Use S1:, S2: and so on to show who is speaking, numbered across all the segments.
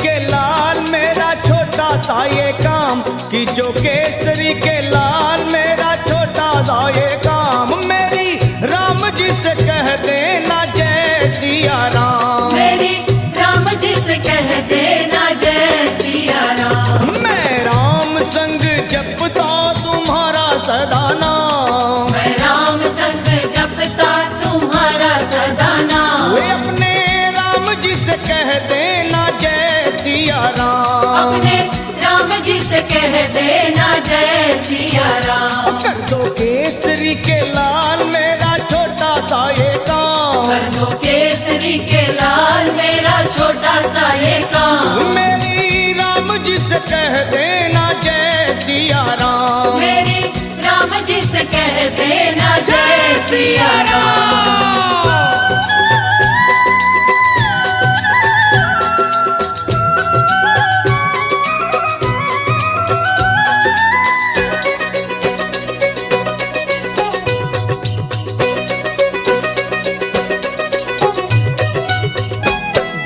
S1: के लाल मेरा छोटा सा ये काम, कि जो केसरी के लाल मेरा छोटा सा ये काम, मेरी राम जी से कह देना जय सिया राम,
S2: मेरी राम जी से कह देना जय सिया राम।
S1: मैं राम संग जपता तुम्हारा सदा नाम,
S2: मैं राम संग जपता तुम्हारा सदा नाम।
S1: वे अपने राम जी से कह देना जय सिया राम,
S2: अपने राम जी से कह देना जय सिया राम।
S1: कर दो केसरी के लाल मेरा छोटा सा ये काम,
S2: कर दो केसरी के लाल मेरा छोटा सा ये काम,
S1: मेरी राम जी से कह देना जय सिया राम,
S2: मेरी राम जी से कह देना जय सिया राम।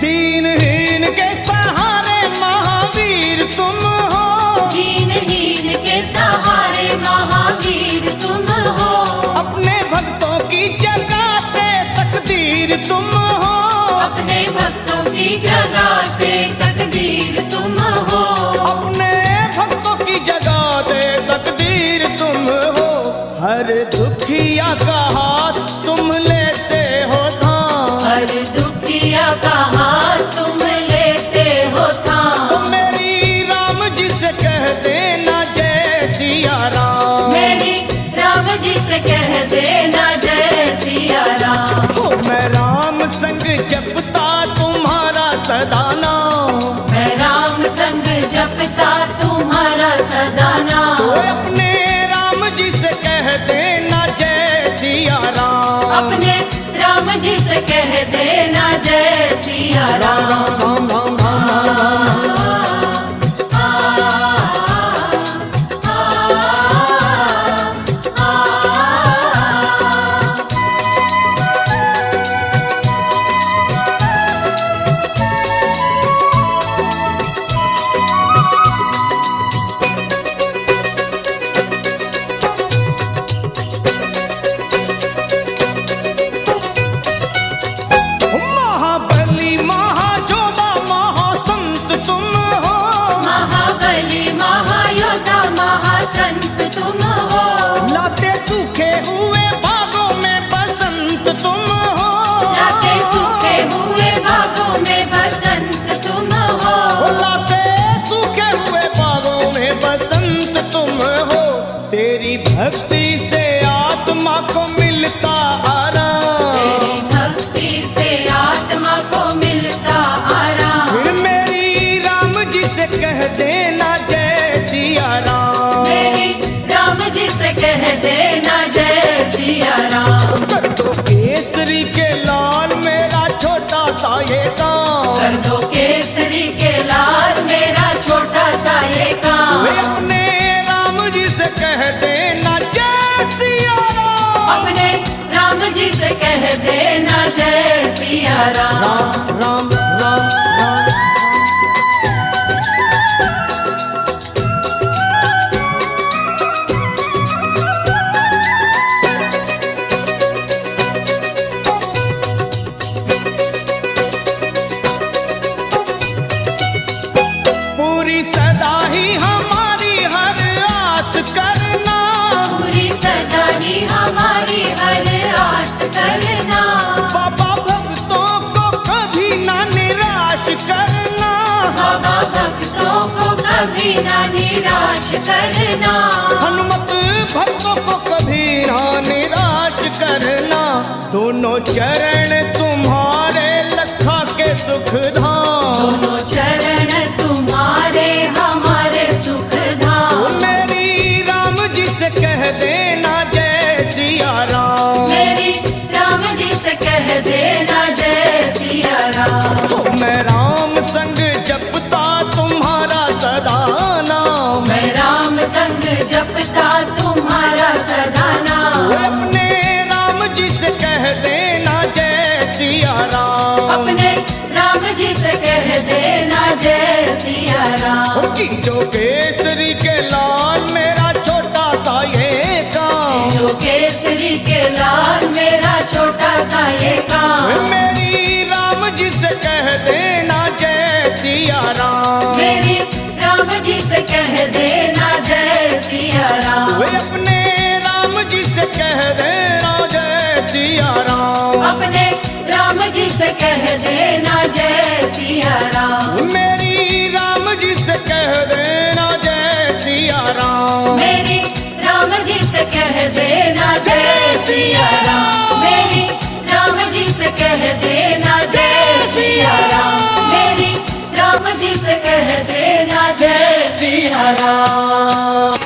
S1: दीनहीन के सहारे महावीर तुम हो,
S2: दीनहीन के सहारे महावीर तुम हो,
S1: अपने भक्तों की जगाते तकदीर तुम हो,
S2: अपने भक्तों की जगाते तकदीर तुम हो,
S1: अपने भक्तों की जगाते तकदीर तुम हो, हर दुखिया का हाथ तुम लेते हो थाम,
S2: हर दुखिया का हाथ तुम लेते हो थाम।
S1: तो मेरी राम जी से कह देना जय सिया राम,
S2: मेरी राम जी से कह देना जय सिया राम।
S1: हो मैं राम संग जपता तुम्हारा सदा नाम,
S2: मैं राम संग जपता तुम्हारा सदा
S1: तो
S2: नाम।
S1: अपने राम जी से कह देना जय सिया राम,
S2: अपने राम जी से कह देना जय सिया
S1: राम
S2: राम।
S1: राम राम राम राम महाबली महाजोधा महासंत तुम हो,
S2: महाबली महायोद्धा महासंत तुम हो,
S1: लाते सूखे हुए बागों में बसंत तुम हो,
S2: लाते सूखे हुए बागों में बसंत तुम हो,
S1: लाते सूखे हुए बागों में बसंत तुम हो, तेरी भक्ति से आत्मा को मिलता आराम,
S2: तेरी भक्ति से आत्मा को मिलता आराम।
S1: फिर मेरी राम जी से कह देना जय सिया राम,
S2: मेरी राम जी से कह देना जय सिया राम।
S1: कर दो केसरी के लाल मेरा छोटा सा ये काम,
S2: कर दो केसरी के लाल मेरा छोटा सा ये काम,
S1: वे अपने राम जी से कह देना जय सिया राम,
S2: अपने राम जी से कह देना जय सिया राम।
S1: राम राम राम राम पूरी सदा ही हमारी हर आस करना,
S2: पूरी सदा ही हमारी हर आस करना,
S1: बाबा भक्तों को कभी ना निराश करना,
S2: बाबा भक्तों को कभी ना निराश करना,
S1: हनुमत भक्तों को कभी ना निराश करना, दोनों चरण तुम्हारे लखा के सुख धाम,
S2: दोनों चरण तुम्हारे हमारे सुख धाम।
S1: मेरी राम जी से कह देना जय सिया राम,
S2: मेरी राम जी से कह देना जय सिया राम।
S1: तो मैं राम संग जपता तुम्हारा सदा नाम,
S2: मैं राम संग जपता तुम्हारा सदा नाम।
S1: अपने राम जी से कह देना जय तीनों केसरी के लाल मेरा छोटा सा ये काम।
S2: तीनों केसरी के लाल मेरा छोटा सा ये काम।
S1: मेरी राम जी से कह देना जय सिया राम।
S2: मेरी राम जी से कह देना जय सिया राम।
S1: वे अपने राम जी से कह देना जय सिया राम।
S2: अपने राम जी से कह देना जय सिया राम।
S1: मेरी राम जी से कह देना जय सिया राम।
S2: मेरी राम जी से कह देना जय सिया राम। मेरी राम जी से कह देना जय सिया राम। मेरी राम जी से कह देना जय सिया राम।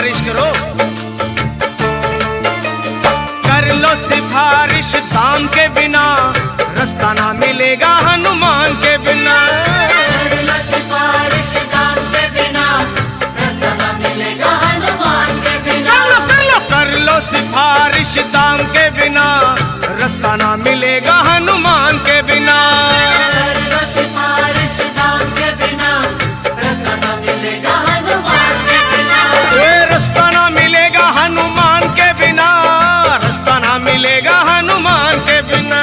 S1: सिफारिश करो। कर लो सिफारिश दाम के बिना, रास्ता ना मिलेगा हनुमान के बिना।
S2: कर लो सिफारिश दाम के बिना, रास्ता ना मिलेगा हनुमान के बिना।
S1: कर लो सिफारिश दाम के बिना, रास्ता ना मिलेगा हनुमान के बिना।
S2: कर लो सिफारिश दाम के बिना, रास्ता ना मिलेगा हनुमान के बिना।
S1: रास्ता ना मिलेगा हनुमान के बिना, रास्ता ना मिलेगा हनुमान के बिना।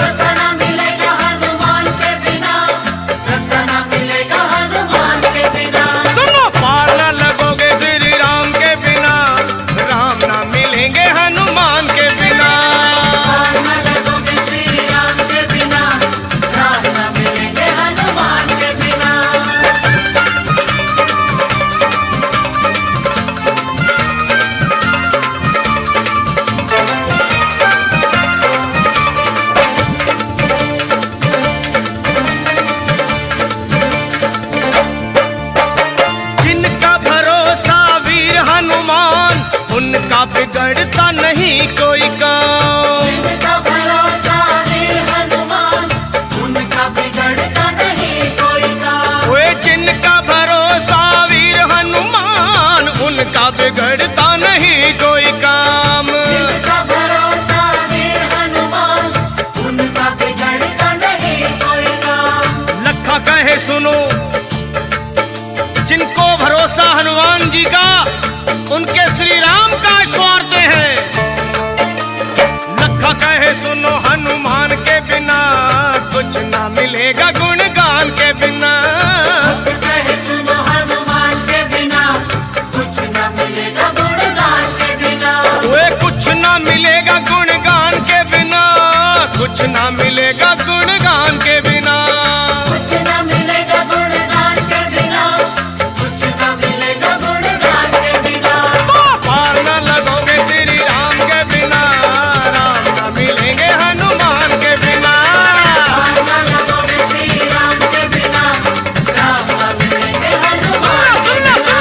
S2: रास्ता ना मिलेगा हनुमान के बिना, रास्ता ना मिलेगा हनुमान के बिना।
S1: सुनो पार ना लगोगे श्री राम के बिना, राम ना मिलेंगे हनुमान के बिना।
S2: पार न लगोगे श्री राम के बिना, राम न मिलेंगे हनुमान के बिना।
S1: जिनका भरोसा वीर हनुमान, उनका बिगड़ता नहीं कोई काम।
S2: जिनका भरोसा वीर हनुमान, उनका बिगड़ता नहीं कोई काम।
S1: ओए जिनका भरोसा वीर हनुमान, उनका बिगड़ता नहीं कोई काम।
S2: जिनका भरोसा वीर हनुमान, उनका बिगड़ता नहीं कोई काम।
S1: लखा कहे सुनो, जिनको भरोसा हनुमान जी का, उनके श्री राम का स्वार्थ है। लखा कहे सुनो हनुमान के बिना, कुछ ना मिलेगा गुणगान के बिना।
S2: कहे सुनो हनुमान के बिना, कुछ न मिलेगा गुणगान के बिना।
S1: वे कुछ ना मिलेगा गुणगान के बिना, कुछ ना मिलेगा गुणगान के बिना।
S2: कुछ न मिलेगा गुणगान के बिना, कुछ न मिलेगा गुणगान के बिना।
S1: पार न लगोगे श्री राम के बिना, राम ना मिलेंगे हनुमान के बिना।
S2: पार न लगोगे श्री राम के बिना, राम न मिलेंगे हनुमान के बिना।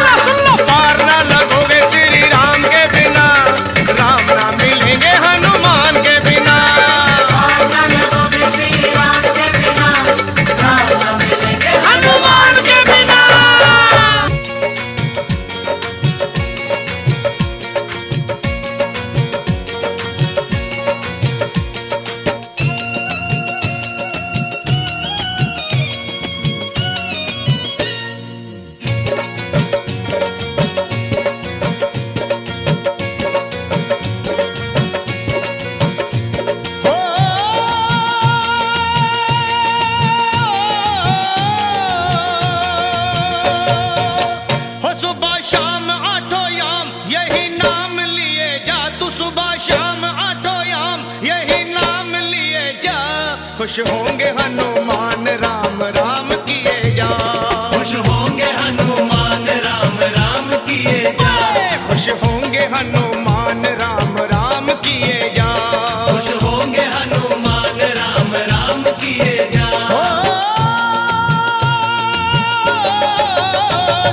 S1: पार न लगोगे श्री राम के बिना, राम ना मिलेंगे हनुमान के बिना।
S2: पार न लगोगे श्री राम के बिना, राम न मिलेंगे
S1: हनुमान के बिना। हो सुबह शाम आठों याम यही नाम लिए जा, तू सुबह शाम आठों याम यही नाम लिए जा। खुश होंगे हनुमान राम राम किए जा।
S3: खुश होंगे हनुमान राम राम किए जा।
S1: खुश होंगे हनुमान राम राम किए जा।
S3: खुश होंगे हनुमान राम राम किए जा।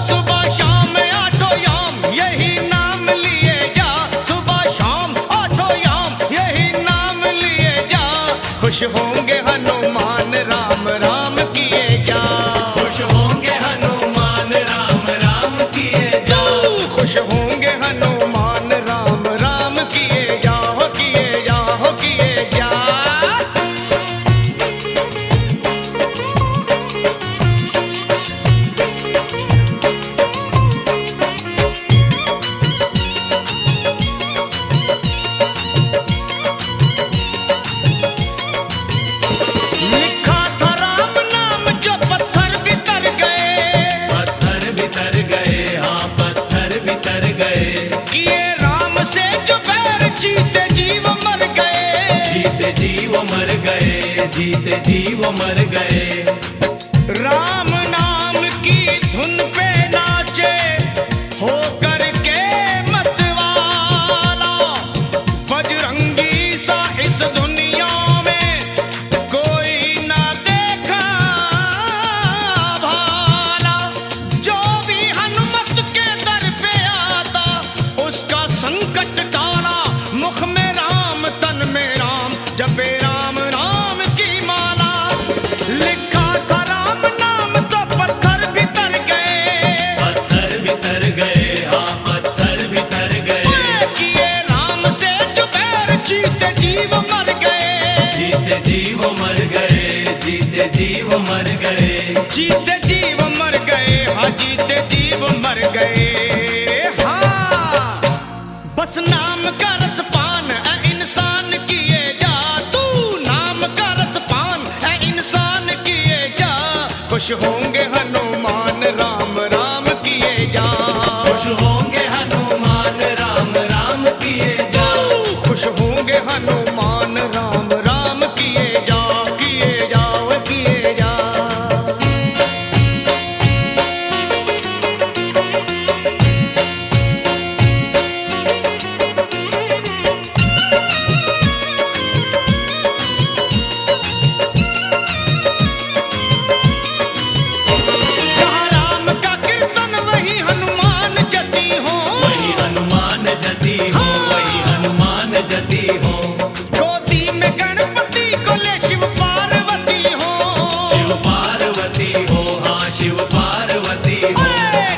S1: सुबह शाम आठों याम यही नाम लिए जा, सुबह शाम आठों याम यही नाम लिए जा। खुश होंगे हनुमान राम राम किए जा।
S3: खुश होंगे हनुमान राम राम किए जा।
S1: खुश होंगे हनुमान राम राम किए जा, हो किए जा, हो किए जा। लिखा था राम नाम जो पत्थर बितर गए।
S3: पत्थर बितर गए, हाँ पत्थर बितर गए।
S1: किए राम से जो बैर जीते जीव मर गए।
S3: जीते जीव मर गए, जीते जीव मर गए।
S1: राम नाम की धुन पे नाचे हो करके मतवाला। बजरंगी सा इस दुनिया में कोई ना देखा भाला। जो भी हनुमत के दर पे आता
S3: जीव मर गए,
S1: जीते जीव मर गए, हाँ जीते जीव मर गए। हाँ बस नाम का रसपान है इंसान किए जा, तू नाम का रसपान है इंसान किए जा। खुश होंगे हनुमान राम राम किए जा,
S3: खुश होंगे हनुमान राम राम किए जा,
S1: खुश होंगे हनुमान राम राम किए जा, किए जाओ किए जा। जहाँ राम का कीर्तन वही हनुमान जति हो,
S3: वही हनुमान जति हो, वही हनुमान जति हो।
S1: गोदी में गणपति को ले शिव पार्वती हो,
S3: शिव पार्वती हो, हाँ शिव पार्वती हो।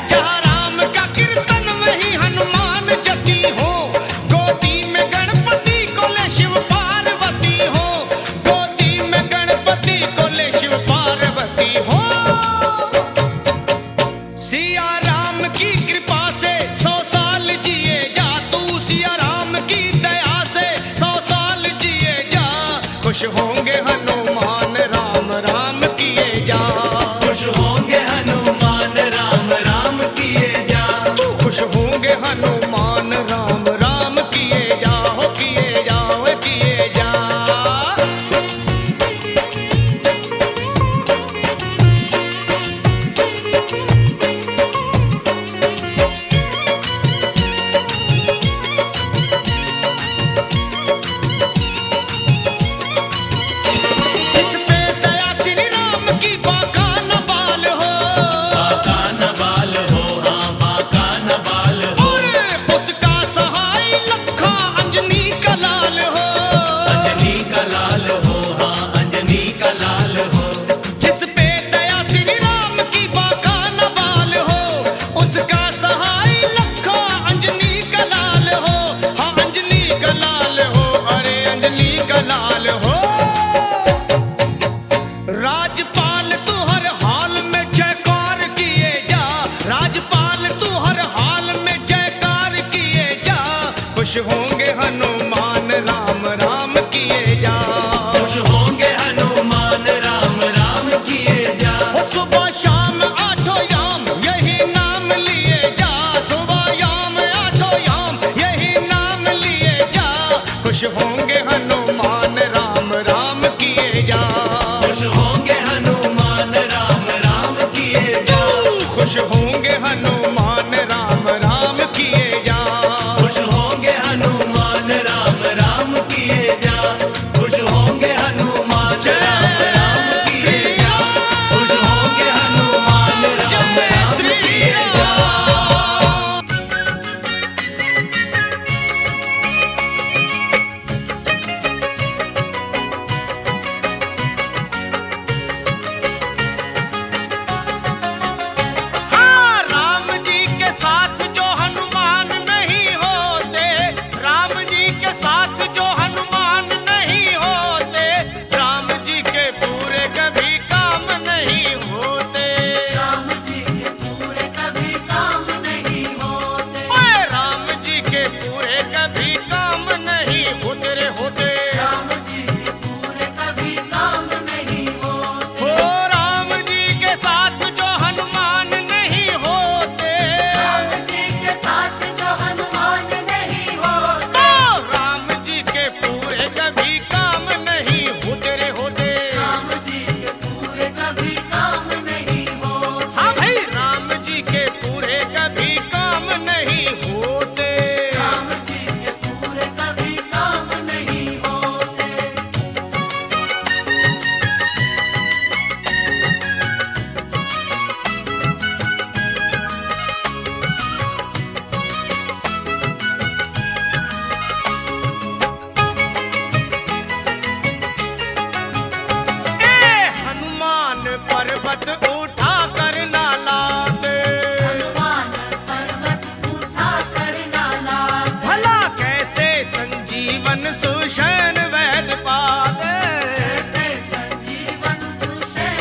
S1: जहाँ राम का कीर्तन वही हनुमान जति हो, गोदी में गणपति को ले शिव पार्वती हो, गोदी में गणपति को ले शिव पार्वती हो। सिया राम की कृपा से 100 साल जिए जा, तू सिया राम की दया से 100 साल जिए जा। खुश होंगे हनुमान राम राम किए जा,
S3: खुश होंगे हनुमान राम राम किए जा,
S1: तू खुश होंगे हनुमान राम राम किए जा, हो किए जाओ किए जा। जिस पे दया श्री राम की बाका न बाल हो,
S3: बाका न बाल हो, हाँ बाका न बाल हो।
S1: उसका सहाय लखा अंजनी का लाल हो,
S3: अंजनी का लाल हो, हाँ अंजनी का लाल हो।
S1: जिस पे दया श्री राम की बाका न बाल हो, उसका सहाय लखा अंजनी का लाल हो, हाँ अंजनी का लाल हो, अरे अंजनी का लाल हो। राजपाल तू हर हाल में जयकार किए जा, राजपाल तू हर हाल में जयकार किए जा। खुश होंगे हनुमान राम राम किए जा,
S3: खुश होंगे हनुमान राम राम किए जा,
S1: वो सुबह शाम आठों याम यही नाम लिए जा, सुबह याम आठों याम यही नाम लिए जा। खुश होंगे हनुमान राम राम किए जा,
S3: खुश होंगे हनुमान राम राम किए जा,
S1: खुश होंगे हनुमान राम राम किए जा,
S3: खुश होंगे हनुमान राम राम किए जा, खुश होंगे हनुमान राम राम किए जा, खुश होंगे हनुमान राम राम किए जा।
S1: हाँ राम जी के साथ जो हनुमान नहीं होते, राम जी के साथ जो हनुमान नहीं होते, राम जी के पूरे कभी काम नहीं होते,
S2: राम जी के पूरे कभी काम नहीं होते,
S1: ओए राम जी के पूरे कभी काम नहीं होते रे होते।
S2: राम जी के पूरे कभी काम नहीं होते,
S1: ओ राम जी के साथ जो हनुमान नहीं होते,
S2: राम जी के साथ जो हनुमान नहीं होते,
S1: तो राम जी के पूरे कभी काम नहीं होते रे होते।
S2: राम जी के पूरे कभी काम नहीं होते,
S1: हाँ भाई राम जी के पूरे कभी काम नहीं होते।
S2: राम जी के पूरे कभी काम नहीं होते।
S1: ए हनुमान पर्वत उठा कर ना लाते,
S2: हनुमान पर्वत उठा कर नाला,
S1: भला कैसे संजीवन सुषैण वैद पाते।
S2: ऐसे संजीवन सुषैण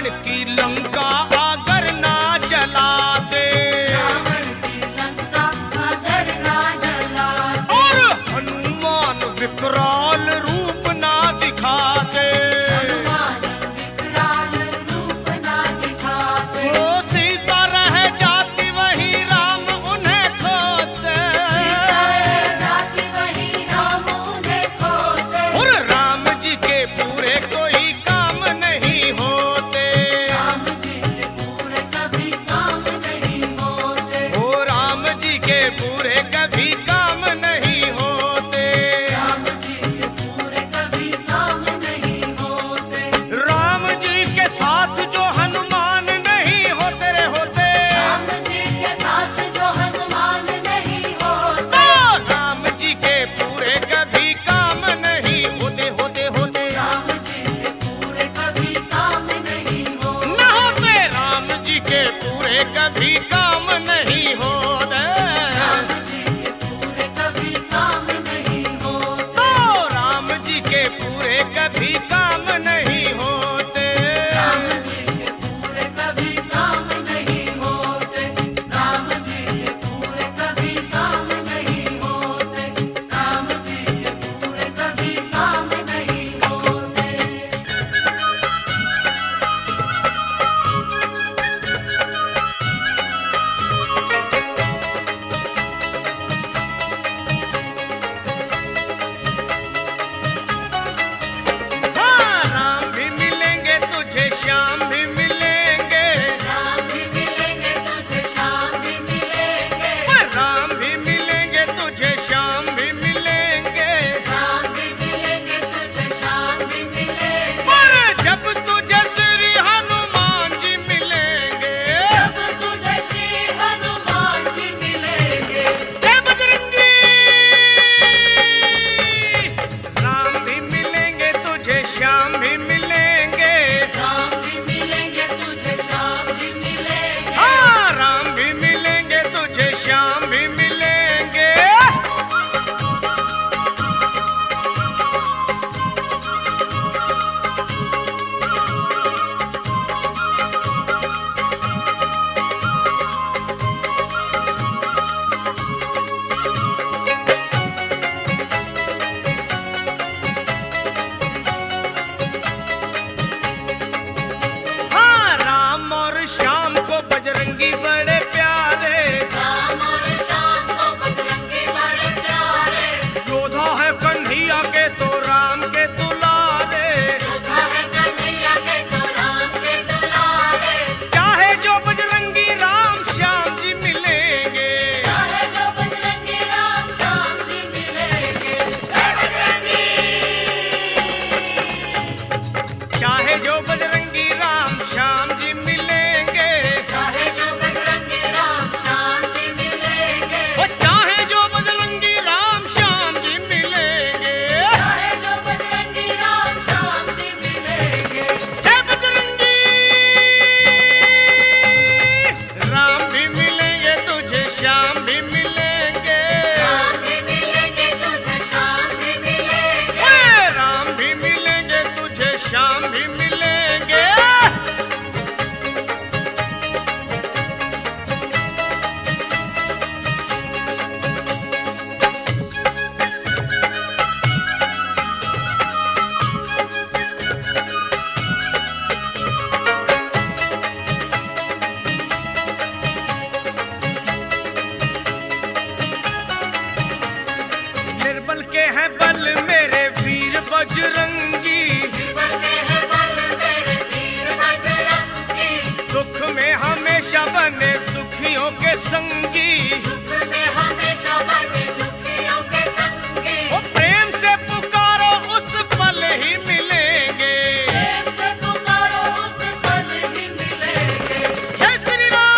S1: रावण की लंका अगर ना जलाते,
S2: रावण की लंका अगर ना जलाते,
S1: और हनुमान विकराल रूप ना दिखाते,
S2: हनुमान विकराल रूप ना दिखाते,
S1: वो सीता रह जाती वही राम उन्हें खोते,
S2: सीता रह जाती वही राम उन्हें खोते,
S1: और राम जी के पूरे कोई काम नहीं होते,
S2: राम जी के पूरे कभी काम नहीं होते,
S1: ओ राम जी के पूरे कभी काम नहीं होते,
S2: राम जी के पूरे कभी काम नहीं होते,
S1: राम जी के साथ जो हनुमान नहीं होते रे होते,
S2: राम जी के साथ जो हनुमान नहीं होते,
S1: तो राम जी के पूरे कभी काम नहीं होते होते होते
S2: राम जी के पूरे कभी काम नहीं होते,
S1: न होते, राम जी के पूरे कभी काम नहीं होते,
S2: राम जी के पूरे कभी काम नहीं होते,
S1: तो राम जी के पूरे कभी काम नहीं होते,
S2: राम जी के पूरे कभी काम नहीं होते, राम जी के पूरे कभी काम नहीं होते, राम जी के पूरे कभी काम नहीं होते।
S1: हाँ, राम भी मिलेंगे तुझे, श्याम भी मिलेंगे,
S2: राम भी मिलेंगे तुझे, श्याम भी मिलेंगे,
S1: राम भी मिलेंगे तुझे, श्याम भी मिलेंगे,
S2: राम भी मिलेंगे तुझे, श्याम भी मिलेंगे,
S1: पर जब तुझे श्री हनुमान जी मिलेंगे,
S2: जब तुझे श्री हनुमान जी मिलेंगे,
S1: जय बजरंगी, राम भी मिलेंगे तुझे, श्याम भी मिलेंगे,
S2: राम भी मिलेंगे तुझे, श्याम भी मिलेंगे,
S1: हाँ, राम भी मिलेंगे तुझे, श्याम भी मिलेंगे, हाँ, राम और श्याम को बजरंगी बड़े प्यारे,
S2: राम और श्याम को बजरंगी बड़े प्यारे,
S1: योद्धा है कन्हैया के तो राम के दुलारे,
S2: योद्धा है कन्हैया के तो राम के दुलारे,
S1: चाहे जो बजरंगी राम श्याम जी मिलेंगे,
S2: चाहे जो बजरंगी राम श्याम जी मिलेंगे, जय बजरंगी,
S1: चाहे जो बजरंगी राम श्याम जी मिलेंगे,
S2: चाहे जो बजरंगी राम श्याम जी मिलेंगे,
S1: वो चाहे जो बजरंगी राम श्याम जी मिलेंगे,
S2: चाहे जो बजरंगी राम श्याम जी मिलेंगे,
S1: जय बजरंगी, राम भी मिलेंगे तुझे, श्याम भी मिलेंगे,
S2: राम भी मिलेंगे तुझे, श्याम भी मिलेंगे,
S1: हे, राम भी मिलेंगे तुझे, श्याम भी मिलेंगे, निर्बल के हैं बल मेरे वीर बजरंगी,
S2: बने हैं बल मेरे वीर बजरंगी,
S1: दुख में हमेशा बने दुखियों के संगी,
S2: दुख में हमेशा बने दुखियों के संगी,
S1: वो प्रेम से पुकारो उस पल ही मिलेंगे,
S2: प्रेम से पुकारो उस पल ही मिलेंगे,
S1: जय श्री राम,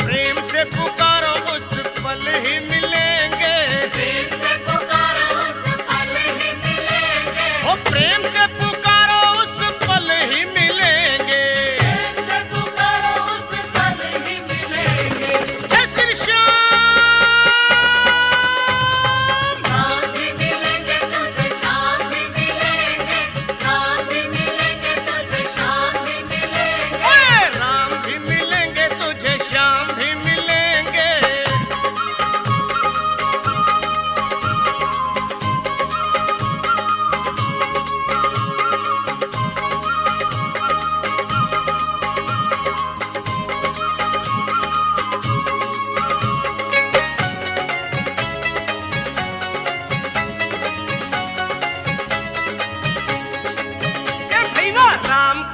S1: प्रेम से पुकारो उस पल ही मिलेंगे,
S2: प्रेम से पुकारो उस पल ही मिलेंगे,
S1: वो प्रेम से पुकारो उस पल ही मिलेंगे,
S2: प्रेम से पुकारो उस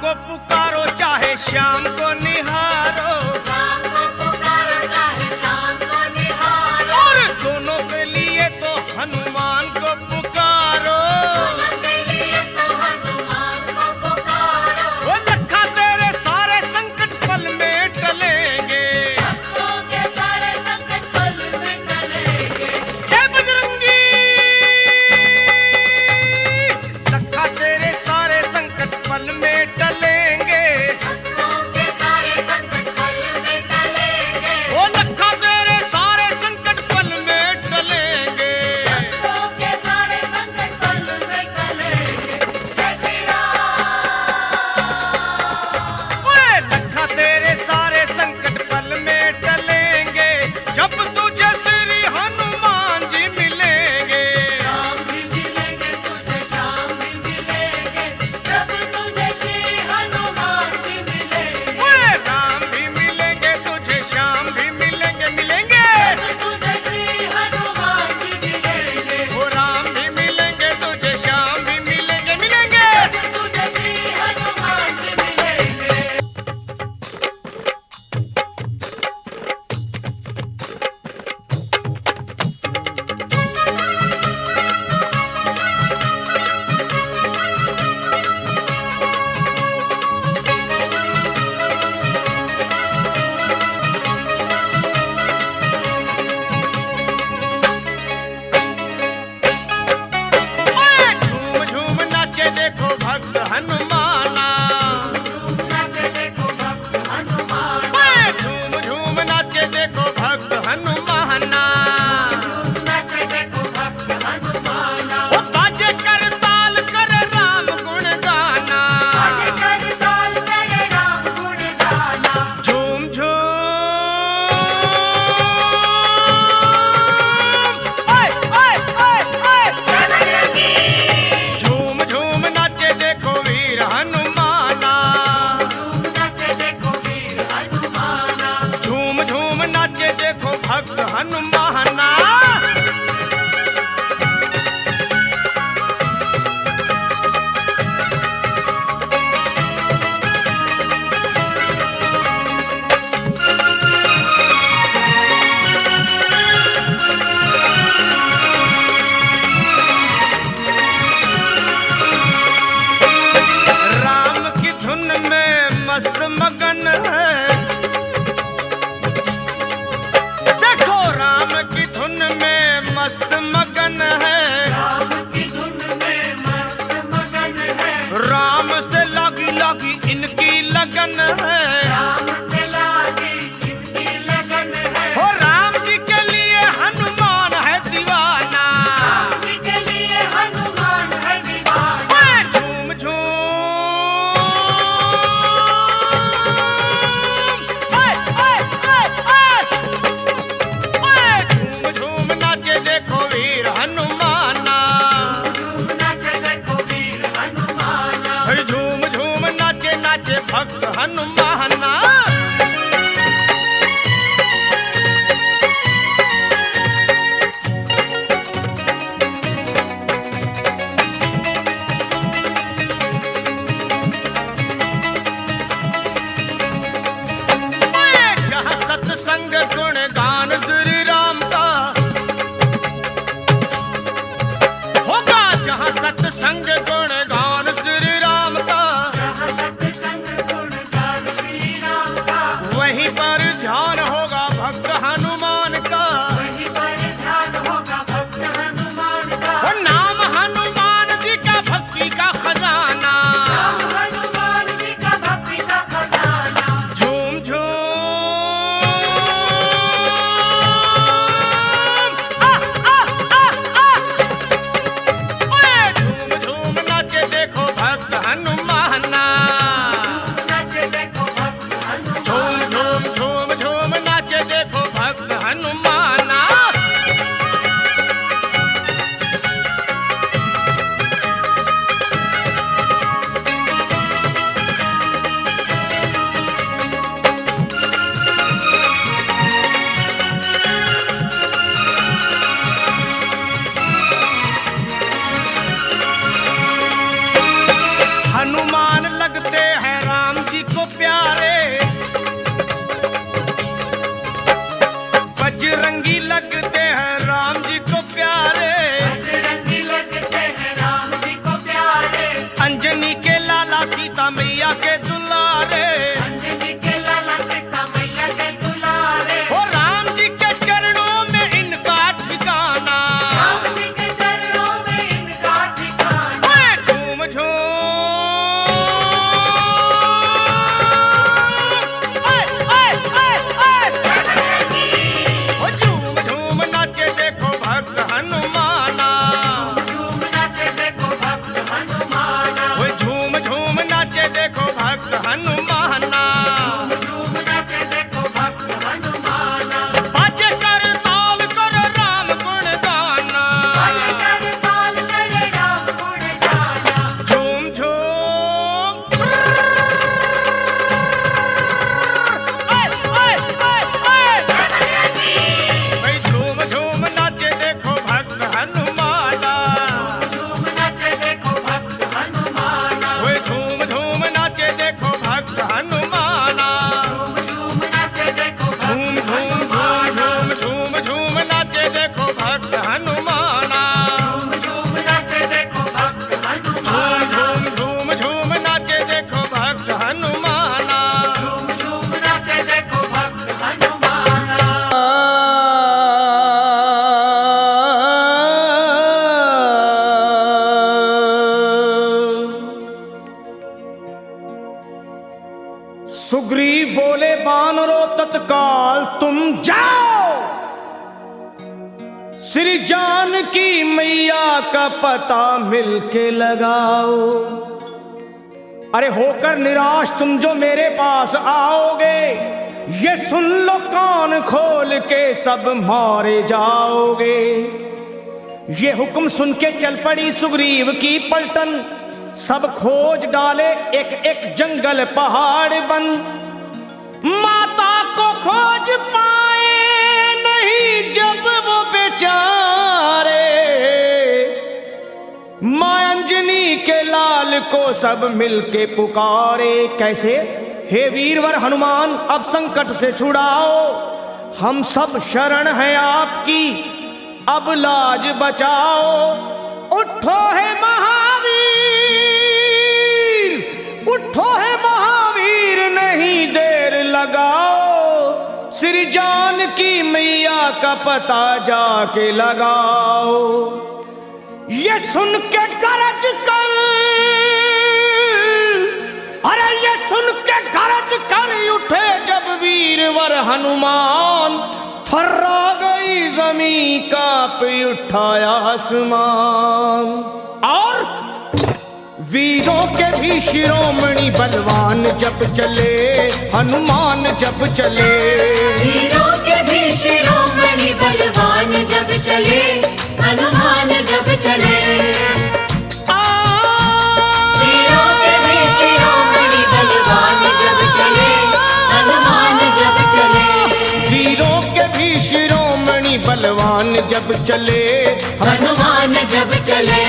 S1: को पुकारो चाहे शाम को निहारो,
S2: राम को पुकारो चाहे शाम को निहारो,
S1: और दोनों के लिए तो हनुमान को पुकारो।
S2: दोनों के लिए तो हनुमान को पुकारो।
S1: वो लखा तेरे सारे संकट पल में टलेंगे,
S2: भक्तों के सारे संकट पल में टलेंगे।
S1: जय बजरंगी। लखा तेरे सारे संकट पल में टलेंगे,
S2: भक्तों के सारे संकट पल में टलेंगे।
S1: वो लखा तेरे सारे संकट पल में टलेंगे।
S2: भक्तों के सारे संकट पल में टलेंगे। जय श्री राम।
S1: ओए लखा तेरे सारे संकट पल में टलेंगे, जब तुझे श्री हनुमान जी मिलेंगे।
S2: राम भी मिलेंगे तुझे, श्याम भी मिलेंगे, जब तुझे श्री हनुमान जी मिलेंगे।
S1: ओए राम भी मिलेंगे तुझे, श्याम भी मिलेंगे, मिलेंगे।
S2: जब तुझे श्री हनुमान जी मिलेंगे।
S1: वो राम भी मिलेंगे तुझे, श्याम भी मिलेंगे, मिलेंगे।
S2: जब तुझे श्री हनुमान जी मिलेंगे।
S1: ओए झूम झूम नाचे देखो भक्त हनुमाना।
S2: झूम नाचे देखो भक्त हनुमान।
S1: ओए झूम झूम नाचे देखो भक्त हनुमाना।
S2: झूम नाचे देखो भक्त हनुमान।
S1: वो बाजे कर ताल कर राम गुण गाना।
S2: आज कर ताल करे राम गुण गाना।
S1: झूम झूम ओए ओए ओए ओए
S2: जय बजरंगी।
S1: झूम झूम नाचे देखो वीर हनुमाना।
S2: झूम नाचे देखो वीर हनुमान।
S1: झूम झूम नाचे देखो भक्त हनुमाना। राम की धुन में मस्त मगन है, देखो राम की धुन में मस्त मगन है।
S2: राम की धुन में मस्त मगन है।
S1: राम से लागी लागी इनकी लगन है।
S2: राम से लागी इनकी लगन है।
S1: हो राम जी के लिए हनुमान है दीवाना।
S2: राम जी के लिए हनुमान है दीवाना।
S1: ओए झूम झूम ओए ओए ओए ओए झूम झूम नाचे देखो वीर हनुमाना।
S2: झूम नाचे देखो वीर हनुमान।
S1: झूम झूम नाचे नाचे भक्त हनुमाना। ओए जहाँ सत्संग गुण गान श्री राम का होगा, जहाँ सत्संग गुण गान श्री राम का,
S2: जहाँ सत्संग गुण गान श्री राम का।
S1: वहीं पर ध्यान होगा भक्त हनुमान का।
S2: वहीं पर ध्यान होगा भक्त हनुमान का।
S1: वो नाम हनुमान जी का भक्ति का खजाना।
S2: राम हनुमान जी का भक्ति का खजाना।
S1: झूम झूम आ आ आ आ ओए झूम झूम सुग्रीव बोले बानरों तत्काल तुम जाओ, श्री जानकी मैया का पता मिलके लगाओ। अरे होकर निराश तुम जो मेरे पास आओगे, ये सुन लो कान खोल के सब मारे जाओगे। ये हुक्म सुन के चल पड़ी सुग्रीव की पलटन, सब खोज डाले एक एक जंगल पहाड़ बन। माता को खोज पाए नहीं जब वो बेचारे, मां अंजनी के लाल को सब मिलके पुकारे। कैसे? हे वीरवर हनुमान अब संकट से छुड़ाओ, हम सब शरण हैं आपकी, अब लाज बचाओ। उठो है महावीर, उठो है महावीर, नहीं देर लगाओ, श्री जानकी मैया का पता जाके लगाओ। ये सुन के गरज कर, अरे ये सुन के गरज कर उठे जब वीरवर हनुमान, थर्रा गई जमी कांप उठाया आसमान। और वीरों के भी शिरोमणि बलवान जब चले, हनुमान जब चले।
S2: वीरों के भी शिरोमणि बलवान जब चले, हनुमान जब चले। वीरों के भी शिरोमणि बलवान जब चले, हनुमान जब चले।
S1: वीरों के भी शिरोमणि बलवान जब चले,
S2: हनुमान जब चले।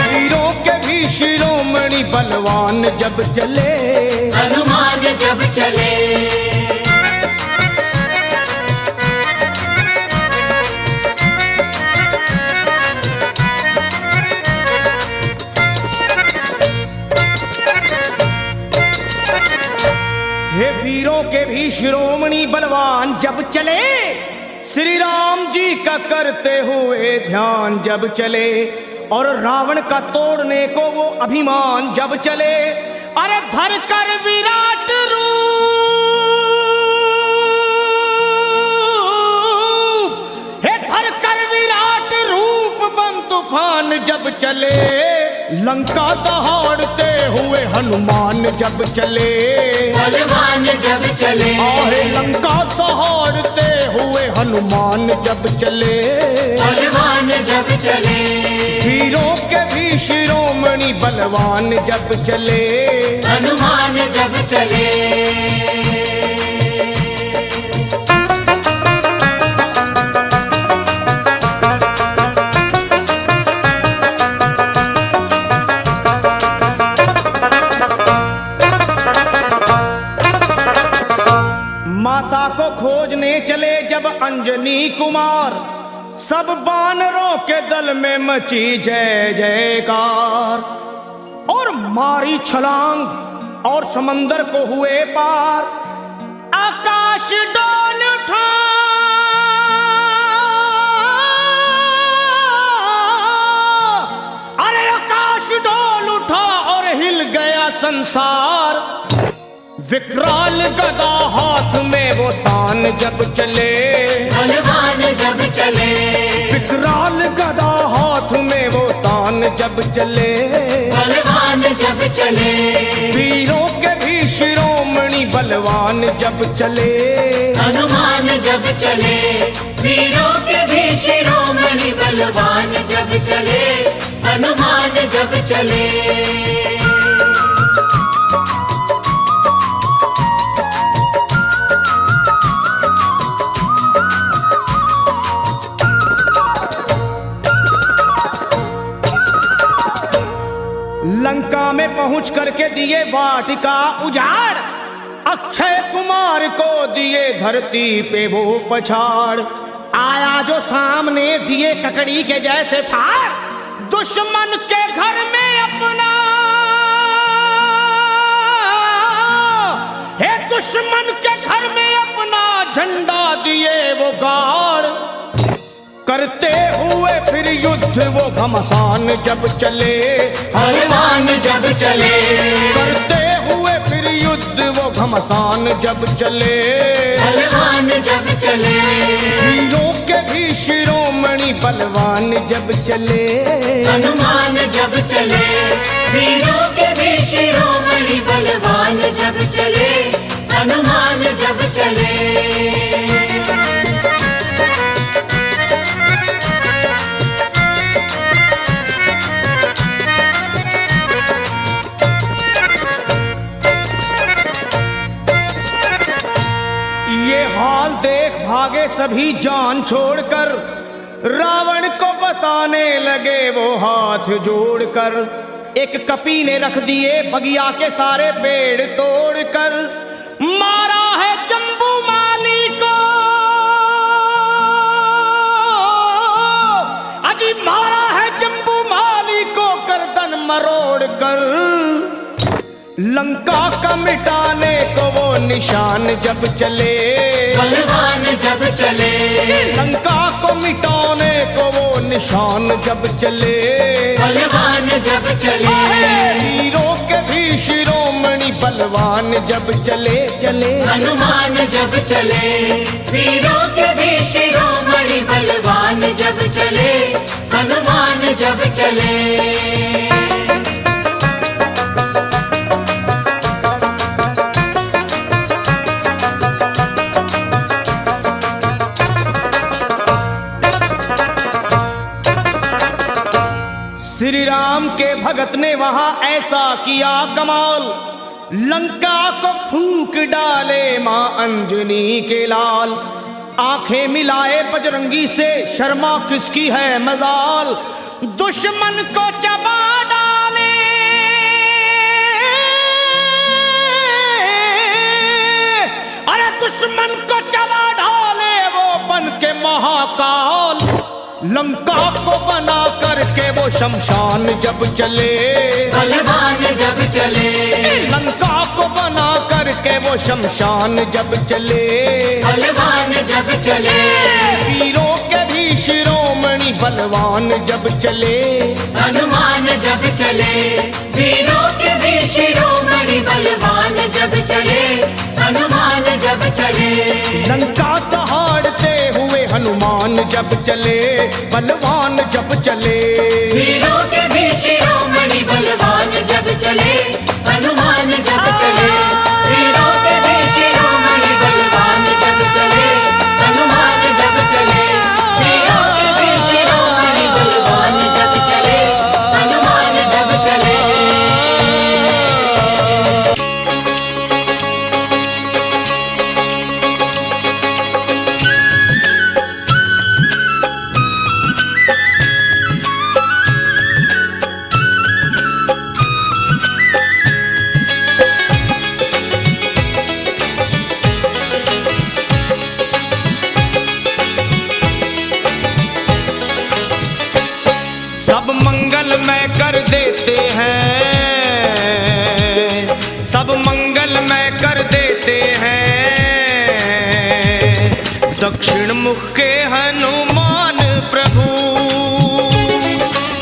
S1: वीरों के भी शिरोमणि बलवान जब चले,
S2: हनुमान जब चले।
S1: हे वीरों के भी शिरोमणि बलवान जब चले, श्री राम जी का करते हुए ध्यान जब चले, और रावण का तोड़ने को वो अभिमान जब चले। अरे धर कर विराट रूप, हे धर कर विराट रूप बन तूफान जब चले, लंका दहाड़ते हुए हनुमान जब चले।
S2: बलवान जब चले।
S1: आहे लंका दहाड़ते हुए हनुमान जब चले,
S2: बलवान जब चले।
S1: वीरों के भी शिरोमणि बलवान जब चले,
S2: हनुमान जब चले।
S1: माता को खोजने चले जब अंजनी कुमार, सब बानरों के दल में मची जय जयकार। और मारी छलांग और समंदर को हुए पार, आकाश डोल उठा, अरे आकाश डोल उठा और हिल गया संसार। विकराल गदा हाथ में वो तान जब चले,
S2: बलवान जब चले।
S1: विकराल गदा हाथ में वो तान जब चले,
S2: बलवान जब चले।
S1: वीरों के भी शिरोमणि बलवान जब चले,
S2: हनुमान जब चले। वीरों के भी शिरोमणि बलवान जब चले, हनुमान जब चले।
S1: लंका में पहुंच करके दिए वाटिका उजाड़, अक्षय कुमार को दिए धरती पे वो पछाड़। आया जो सामने दिए ककड़ी के जैसे फाड़, दुश्मन के घर में अपना, हे दुश्मन के घर में अपना झंडा दिए वो गाड़। करते हुए फिर युद्ध वो घमासान जब चले,
S2: हनुमान जब चले।
S1: करते हुए फिर युद्ध वो घमसान जब चले,
S2: बलवान जब चले,
S1: वीरों के भी शिरोमणि बलवान जब चले,
S2: हनुमान जब चले, वीरों के भी शिरोमणि बलवान जब चले, हनुमान जब चले।
S1: ये हाल देख भागे सभी जान छोड़कर, रावण को बताने लगे वो हाथ जोड़कर। एक कपी ने रख दिए बगिया के सारे पेड़ तोड़कर, मारा है जम्बू माली को, अजी मारा है जम्बू माली को गर्दन मरोड़ कर। लंका का मिटाने को वो निशान जब चले,
S2: बलवान जब चले,
S1: लंका को मिटाने को वो निशान जब चले,
S2: बलवान जब चले,
S1: वीरों के भी शिरोमणि बलवान जब चले चले,
S2: हनुमान जब चले, वीरों के भी शिरोमणि बलवान जब चले, हनुमान जब चले।
S1: श्री राम के भगत ने वहां ऐसा किया कमाल, लंका को फूंक डाले मां अंजनी के लाल। आंखें मिलाए बजरंगी से, शर्मा किसकी है मजाल, दुश्मन को चबा डाले, अरे दुश्मन को चबा डाले वो बन के महाकाल। लंका को बना करके वो शमशान जब चले,
S2: बलवान जब चले,
S1: लंका को बना करके वो शमशान जब चले,
S2: बलवान जब चले,
S1: वीरों के भी शिरोमणि बलवान जब चले,
S2: हनुमान जब चले, वीरों के भी शिरोमणि बलवान जब चले, हनुमान जब चले।
S1: लंका दहाड़ते हुए हनुमान जब चले, बलवान जब चले,
S2: वीरों के भी शिरोमणि बलवान जब चले, हनुमान जब चले, वीरों के भी शिरोमणि बलवान जब चले, हनुमान जब चले, वीरों के भी शिरोमणि बलवान जब चले, हनुमान जब चले।
S1: सब मंगलमय कर देते हैं, सब मंगलमय कर देते हैं, दक्षिण मुख के हनुमान प्रभु।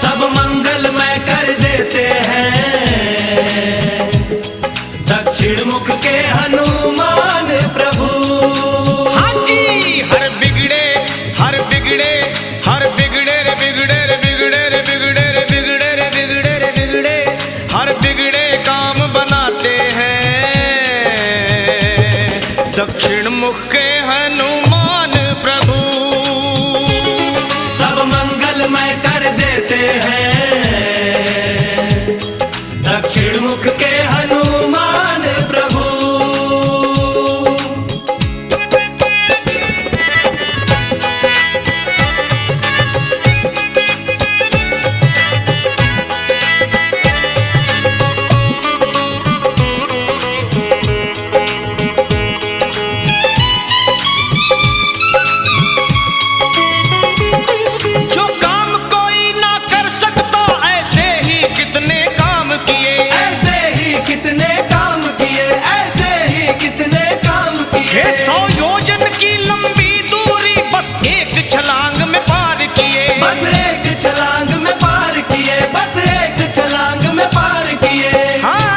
S3: सब मंगलमय कर देते हैं, दक्षिण मुख के हनुमान प्रभु।
S1: हाँ जी, हर बिगड़े हर बिगड़े हर बिगड़े रे बिगड़े रे बिगड़े रे बिगड़े रे बिगड़े रे बिगड़े रे बिगड़े, हर बिगड़े काम बनाते हैं, दक्षिण मुख के हनुमान प्रभु।
S3: सब मंगलमय कर देते हैं, दक्षिण मुख के हनुमान प्रभु।
S1: जो काम कोई ना कर सकता, ऐसे ही कितने काम किए,
S3: ऐसे ही कितने काम किए, ऐसे ही कितने काम किए।
S1: 100 योजन की लंबी दूरी बस एक छलांग में पार किए,
S3: बस एक छलांग में पार किए, बस एक छलांग में पार किए।
S1: हाँ,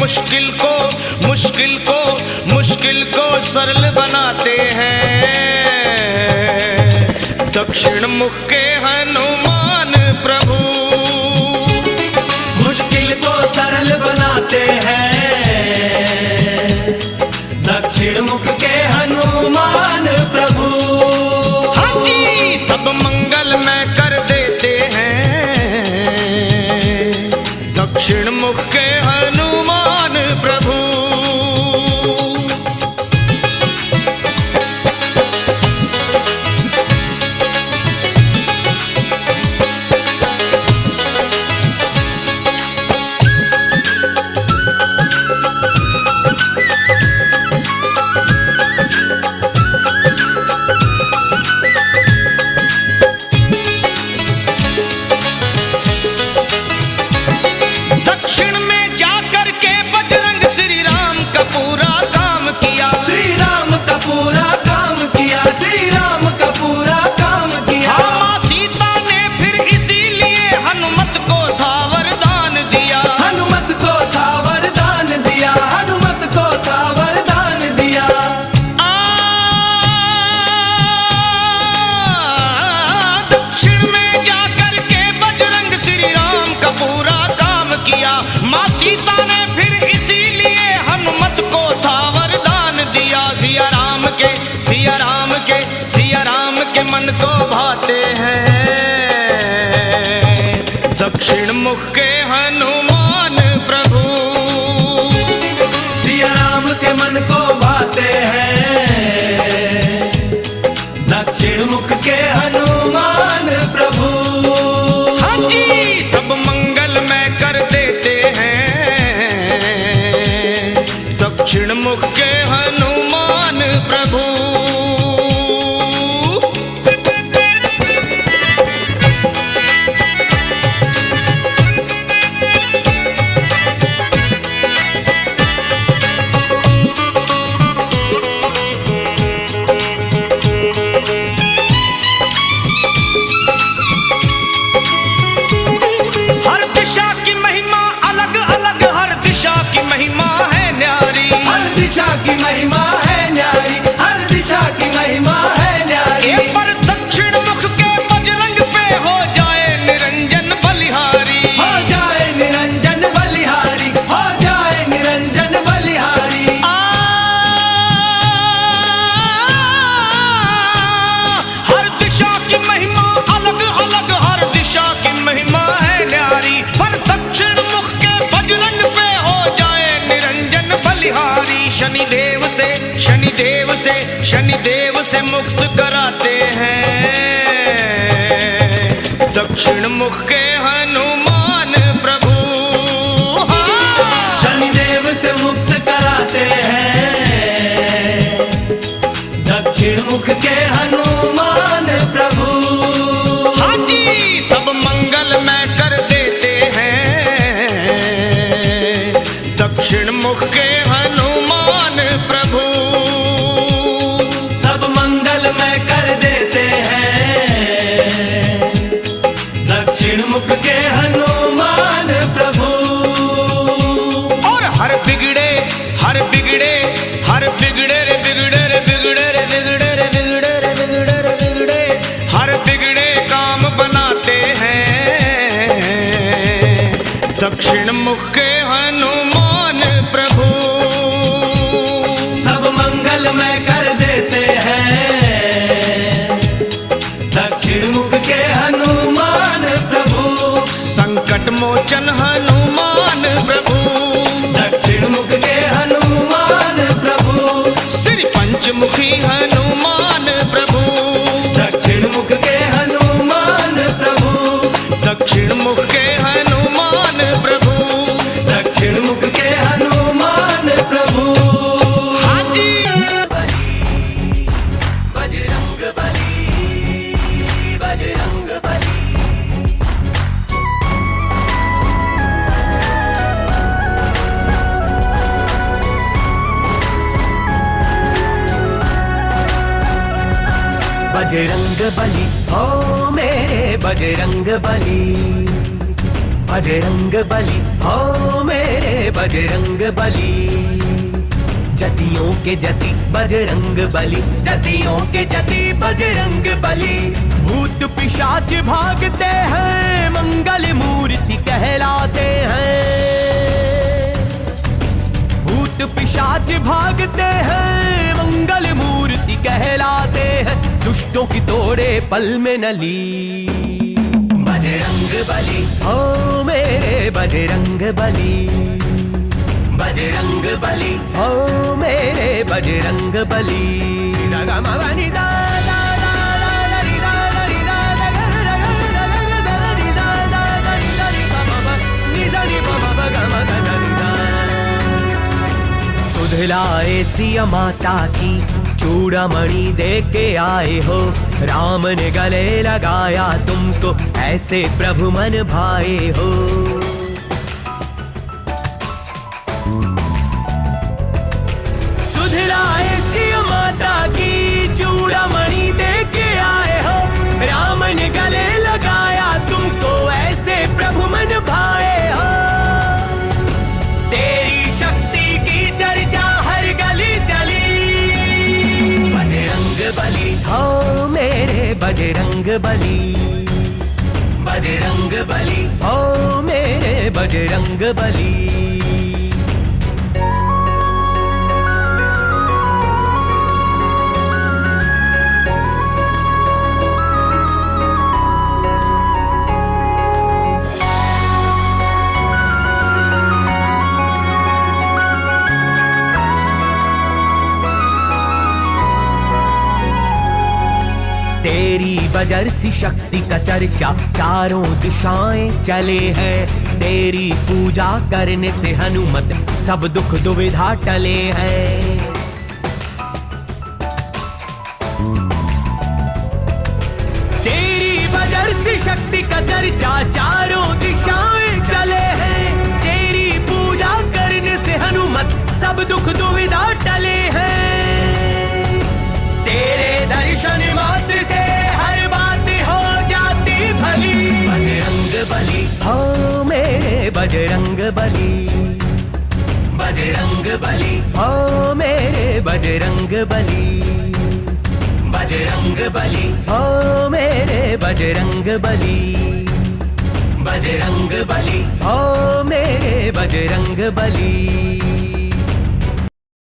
S1: मुश्किल को सरल बनाते हैं। दक्षिण मुख के हनुमान प्रभु
S3: मुश्किल को सरल बनाते हैं। दक्षिण मुख के हनुमान प्रभु
S1: हाँ जी सब मंगल में कर देते हैं। दक्षिण मुख के हनुमान प्रभु मन को भाते हैं। दक्षिण मुख के हनुमान प्रभु
S3: सिया राम के मन को भाते हैं। दक्षिण मुख के हनुमान प्रभु
S1: हाँ जी सब मंगल में कर देते हैं। दक्षिण मुख के हनुमान प्रभु शनिदेव से मुक्त कराते हैं। दक्षिण मुख के हनुमान प्रभु हाँ।
S3: शनिदेव से मुक्त कराते हैं। दक्षिण मुख के हनुमान प्रभु
S1: हाँ जी सब मंगल में कर देते हैं। दक्षिण मुख के हनुमान प्रभु
S3: मुख के हनुमान प्रभु
S1: और हर बिगड़े हर बिगड़े काम बनाते हैं। दक्षिण मुख के हनुमान प्रभु
S3: सब मंगल में कर देते हैं। दक्षिण मुख के हनुमान
S1: संकट मोचन हनुमान प्रभु
S3: दक्षिण मुख के हनुमान प्रभु
S1: श्री पंचमुखी हनुमान प्रभु
S3: दक्षिण मुख के हनुमान प्रभु
S1: दक्षिण मुख के हनुमान प्रभु
S3: दक्षिण मुख के हनुमान प्रभु
S1: हाँ जी
S4: बजरंग बली बजरंग बली बजरंग बली हो मेरे बजरंग बली बजरंग बली हो मेरे बजरंग बजरंग बली। जतियों के जति बजरंग बली, जतियों के जति बजरंग बली। भूत पिशाच भागते हैं, मंगल मूर्ति कहलाते हैं। भूत पिशाच भागते हैं, मंगल मूर्ति कहलाते हैं। दुष्टों की तोड़े पल में नली। बजरंग बली, ओ मेरे बजरंग बली। बजरंग बली, ओ मेरे बजरंग बली। सुधलाए सिया माता की चूड़ामणि दे के आए हो। राम ने गले लगाया तुमको, ऐसे प्रभु मन भाए हो। सुधलाए सिया माता की चूड़ामणि दे के आए हो। राम ने गले लगाया तुमको, ऐसे प्रभु मन भाए हो। तेरी शक्ति की चर्चा हर गली चली। बजरंग बली, हो मेरे बजरंग बली। बजरंग बली, हो मेरे बजरंग बली। तेरी बजर सी शक्ति का चर्चा चारों दिशाएं चले हैं। तेरी पूजा करने से हनुमत सब दुख दुविधा टले हैं। तेरी बजर सी शक्ति का चर्चा चारों दिशाएं चले हैं। तेरी पूजा करने से हनुमत सब दुख दुविधा टले हैं। तेरे दर्शन मात्र से हर बात हो जाती भली। बजरंग बली, हो मेरे बजरंग बली। बजरंग बली, हो मेरे बजरंग बली। बजरंग बली, हो मेरे बजरंग बली। बजरंग बली, हो मेरे बजरंग बली।